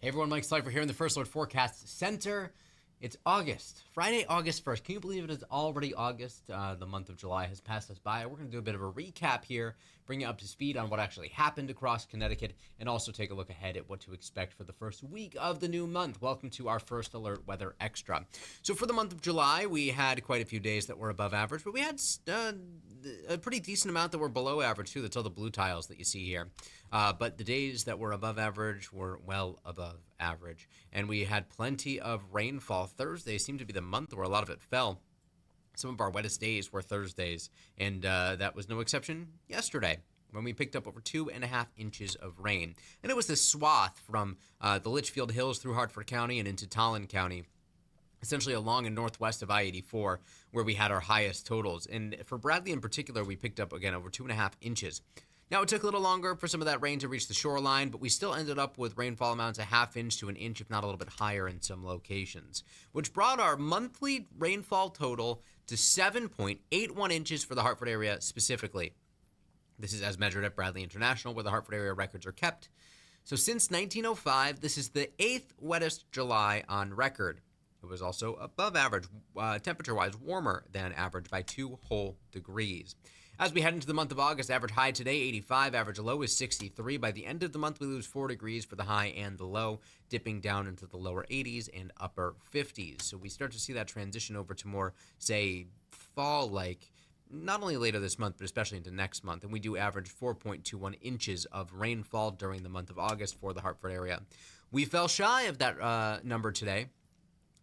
Hey everyone, Mike Slifer here in the First Alert Forecast Center. It's August, Friday, August 1st. Can you believe it is already August? The month of July has passed us by. We're going to do a bit of a recap here, bring you up to speed on what actually happened across Connecticut, and also take a look ahead at what to expect for the first week of the new month. Welcome to our First Alert Weather Extra. So for the month of July, we had quite a few days that were above average, but we had a pretty decent amount that were below average too. That's all the blue tiles that you see here. But the days that were above average were well above average. And we had plenty of rainfall. Thursday seemed to be the month where a lot of it fell. Some of our wettest days were Thursdays, and that was no exception yesterday, when we picked up over 2.5 inches of rain. And it was this swath from the Litchfield Hills through Hartford County and into Tolland County, essentially along and northwest of I-84, where we had our highest totals. And for Bradley in particular, we picked up, again, over 2.5 inches. Now, it took a little longer for some of that rain to reach the shoreline, but we still ended up with rainfall amounts a half inch to an inch, if not a little bit higher in some locations, which brought our monthly rainfall total to 7.81 inches for the Hartford area specifically. This is as measured at Bradley International, where the Hartford area records are kept. So since 1905, this is the 8th wettest July on record. It was also above average, temperature-wise warmer than average by 2 whole degrees. As we head into the month of August, average high today, 85, average low is 63. By the end of the month, we lose 4 degrees for the high and the low, dipping down into the lower 80s and upper 50s. So we start to see that transition over to more, say, fall-like, not only later this month, but especially into next month. And we do average 4.21 inches of rainfall during the month of August for the Hartford area. We fell shy of that number today.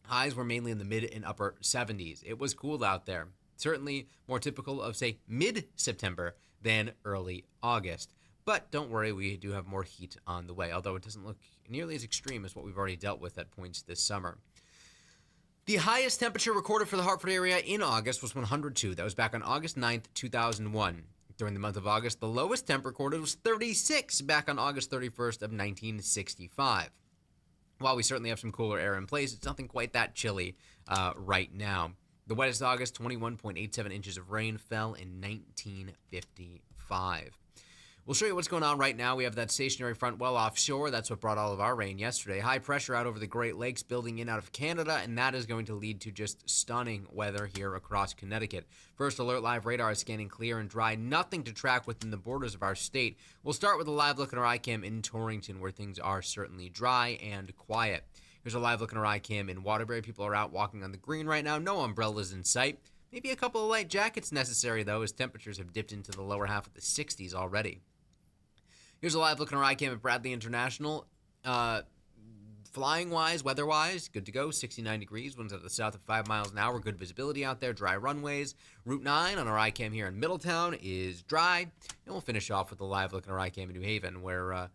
Highs were mainly in the mid and upper 70s. It was cool out there. Certainly more typical of, say, mid-September than early August. But don't worry, we do have more heat on the way, although it doesn't look nearly as extreme as what we've already dealt with at points this summer. The highest temperature recorded for the Hartford area in August was 102. That was back on August 9th, 2001. During the month of August, the lowest temp recorded was 36 back on August 31st of 1965. While we certainly have some cooler air in place, it's nothing quite that chilly right now. The wettest August, 21.87 inches of rain fell in 1955. We'll show you what's going on right now. We have that stationary front well offshore. That's what brought all of our rain yesterday. High pressure out over the Great Lakes building in out of Canada, and that is going to lead to just stunning weather here across Connecticut. First Alert Live radar is scanning clear and dry. Nothing to track within the borders of our state. We'll start with a live look at our iCam in Torrington, where things are certainly dry and quiet. Here's a live look at our iCam in Waterbury. People are out walking on the green right now. No umbrellas in sight. Maybe a couple of light jackets necessary, though, as temperatures have dipped into the lower half of the 60s already. Here's a live look at our iCam at Bradley International. Flying-wise, weather-wise, good to go. 69 degrees. Winds at the south of 5 miles an hour. Good visibility out there. Dry runways. Route 9 on our iCam here in Middletown is dry. And we'll finish off with a live look at our iCam in New Haven, where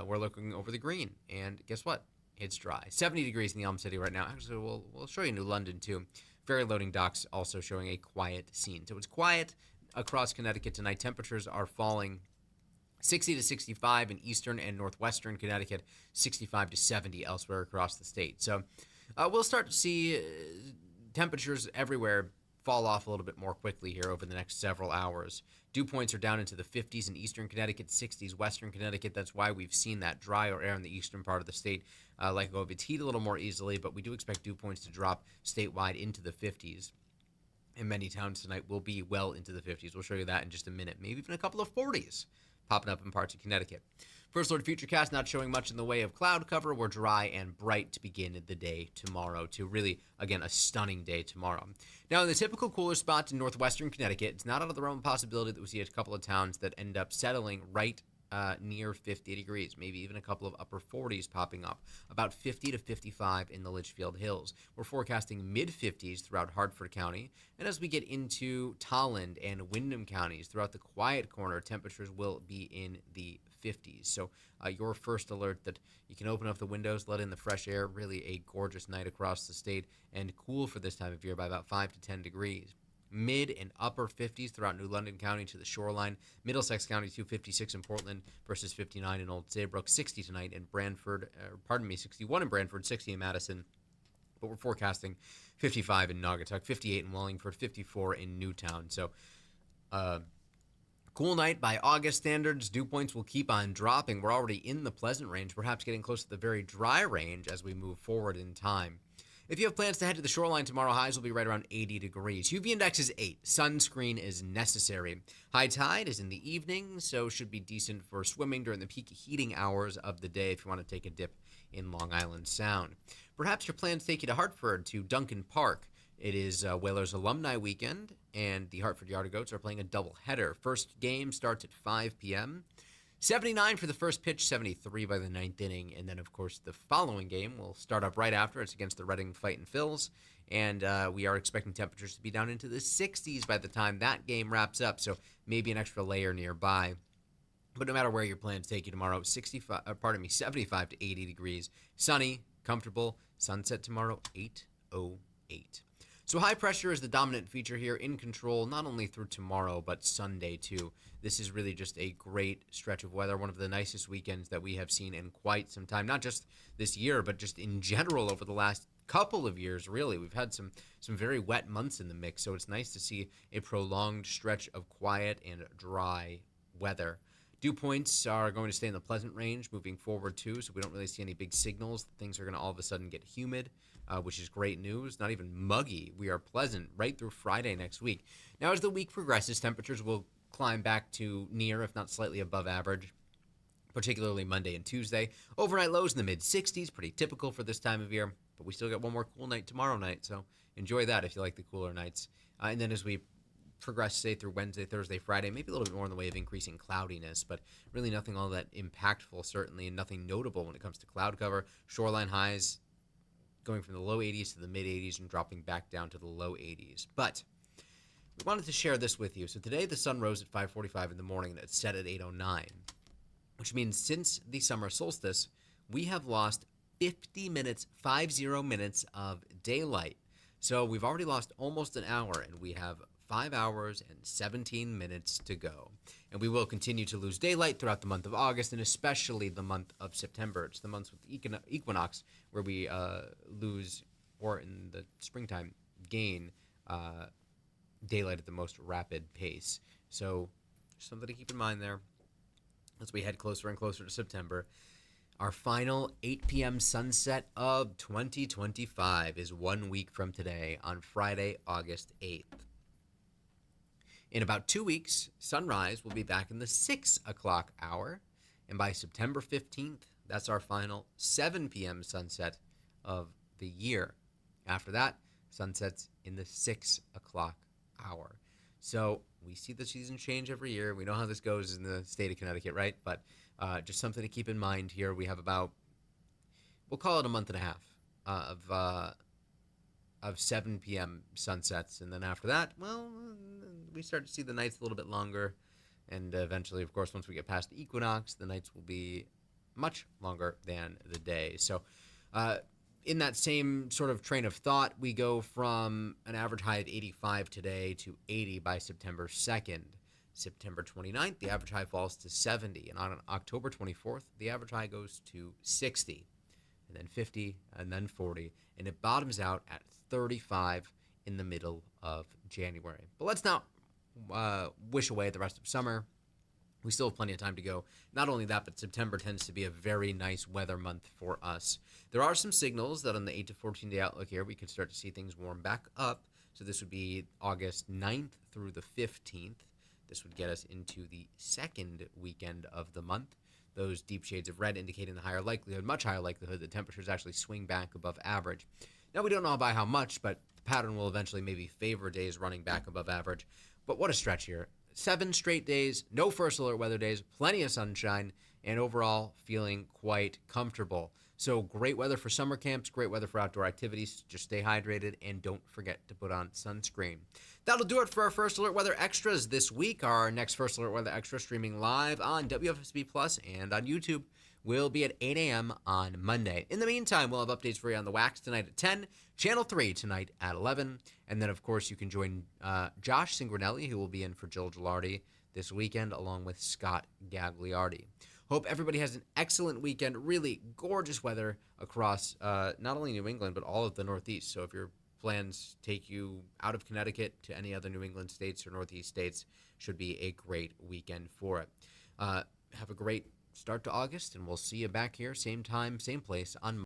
we're looking over the green. And guess what? It's dry. 70 degrees in the Elm City right now. Actually, we'll show you New London, too. Ferry loading docks also showing a quiet scene. So it's quiet across Connecticut tonight. Temperatures are falling 60 to 65 in eastern and northwestern Connecticut, 65 to 70 elsewhere across the state. So we'll start to see temperatures everywhere fall off a little bit more quickly here over the next several hours. Dew points are down into the 50s in eastern Connecticut, 60s western Connecticut. That's why we've seen that drier air in the eastern part of the state let go of its heat a little more easily, but we do expect dew points to drop statewide into the 50s. And many towns tonight will be well into the 50s. We'll show you that in just a minute. Maybe even a couple of 40s popping up in parts of Connecticut. First Alert Futurecast not showing much in the way of cloud cover. We're dry and bright to begin the day tomorrow, to really, again, a stunning day tomorrow. Now, in the typical cooler spots in northwestern Connecticut, it's not out of the realm of possibility that we see a couple of towns that end up settling right near 50 degrees, maybe even a couple of upper 40s popping up, about 50 to 55 in the Litchfield Hills. We're forecasting mid-50s throughout Hartford County, and as we get into Tolland and Windham counties, throughout the quiet corner, temperatures will be in the 50s. So your first alert that you can open up the windows, let in the fresh air. Really a gorgeous night across the state, and cool for this time of year by about 5 to 10 degrees. Mid and upper 50s throughout New London County to the shoreline. Middlesex County, 56 in Portland versus 59 in Old Saybrook. 60 tonight in Brantford, 61 in Brantford, 60 in Madison. But we're forecasting 55 in Naugatuck, 58 in Wallingford, 54 in Newtown. So Cool night by August standards. Dew points will keep on dropping. We're already in the pleasant range, perhaps getting close to the very dry range as we move forward in time. If you have plans to head to the shoreline tomorrow, highs will be right around 80 degrees. UV index is 8. Sunscreen is necessary. High tide is in the evening, so should be decent for swimming during the peak heating hours of the day if you want to take a dip in Long Island Sound. Perhaps your plans take you to Hartford to Duncan Park. It is Whalers Alumni Weekend, and the Hartford Yard Goats are playing a doubleheader. First game starts at 5 p.m. 79 for the first pitch, 73 by the ninth inning. And then, of course, the following game will start up right after. It's against the Reading Fightin' Phils. And we are expecting temperatures to be down into the 60s by the time that game wraps up. So maybe an extra layer nearby. But no matter where your plans take you tomorrow, 75 to 80 degrees. Sunny, comfortable. Sunset tomorrow, 8:08. So high pressure is the dominant feature here, in control not only through tomorrow but Sunday too. This is really just a great stretch of weather, one of the nicest weekends that we have seen in quite some time, not just this year but just in general over the last couple of years. Really, we've had some very wet months in the mix, so it's nice to see a prolonged stretch of quiet and dry weather. Dew points are going to stay in the pleasant range moving forward too, so we don't really see any big signals that things are going to all of a sudden get humid. Which is great news. Not even muggy. We are pleasant right through Friday next week. Now, as the week progresses, temperatures will climb back to near, if not slightly above average, particularly Monday and Tuesday. Overnight lows in the mid-60s, pretty typical for this time of year. But we still got one more cool night tomorrow night, so enjoy that if you like the cooler nights. And then as we progress, say, through Wednesday, Thursday, Friday, maybe a little bit more in the way of increasing cloudiness, but really nothing all that impactful, certainly, and nothing notable when it comes to cloud cover. Shoreline highs going from the low 80s to the mid 80s and dropping back down to the low 80s. But we wanted to share this with you. So today the sun rose at 5:45 in the morning and it set at 8:09, which means since the summer solstice, we have lost 50 minutes of daylight. So we've already lost almost an hour, and we have 5 hours and 17 minutes to go. And we will continue to lose daylight throughout the month of August, and especially the month of September. It's the months with the equinox where we lose, or in the springtime, gain daylight at the most rapid pace. So something to keep in mind there as we head closer and closer to September. Our final 8 p.m. sunset of 2025 is 1 week from today on Friday, August 8th. In about 2 weeks, sunrise will be back in the 6 o'clock hour. And by September 15th, that's our final 7 p.m. sunset of the year. After that, sunsets in the 6 o'clock hour. So we see the season change every year. We know how this goes in the state of Connecticut, right? But just something to keep in mind here. We have about, we'll call it a month and a half of 7 p.m. sunsets. And then after that, well, we start to see the nights a little bit longer. And eventually, of course, once we get past the equinox, the nights will be much longer than the day. So in that same sort of train of thought, we go from an average high of 85 today to 80 by September 2nd. September 29th, the average high falls to 70. And on October 24th, the average high goes to 60. And then 50, and then 40. And it bottoms out at 35 in the middle of January. But let's not wish away the rest of summer. We still have plenty of time to go. Not only that, but September tends to be a very nice weather month for us. There are some signals that on the 8 to 14 day outlook here, we could start to see things warm back up. So this would be August 9th through the 15th. This would get us into the second weekend of the month. Those deep shades of red indicating the higher likelihood, much higher likelihood that temperatures actually swing back above average. Now, we don't know by how much, but the pattern will eventually maybe favor days running back above average. But what a stretch here. 7 straight days, no first alert weather days, plenty of sunshine, and overall feeling quite comfortable. So great weather for summer camps, great weather for outdoor activities. Just stay hydrated and don't forget to put on sunscreen. That'll do it for our First Alert Weather Extras this week. Our next First Alert Weather Extra streaming live on WFSB Plus and on YouTube will be at 8 a.m. on Monday. In the meantime, we'll have updates for you on the Wax tonight at 10, Channel 3 tonight at 11, and then, of course, you can join Josh Singranelli, who will be in for Jill Gilardi this weekend, along with Scott Gagliardi. Hope everybody has an excellent weekend. Really gorgeous weather across not only New England, but all of the Northeast. So if you're plans take you out of Connecticut to any other New England states or Northeast states, should be a great weekend for it. Have a great start to August, and we'll see you back here, same time, same place on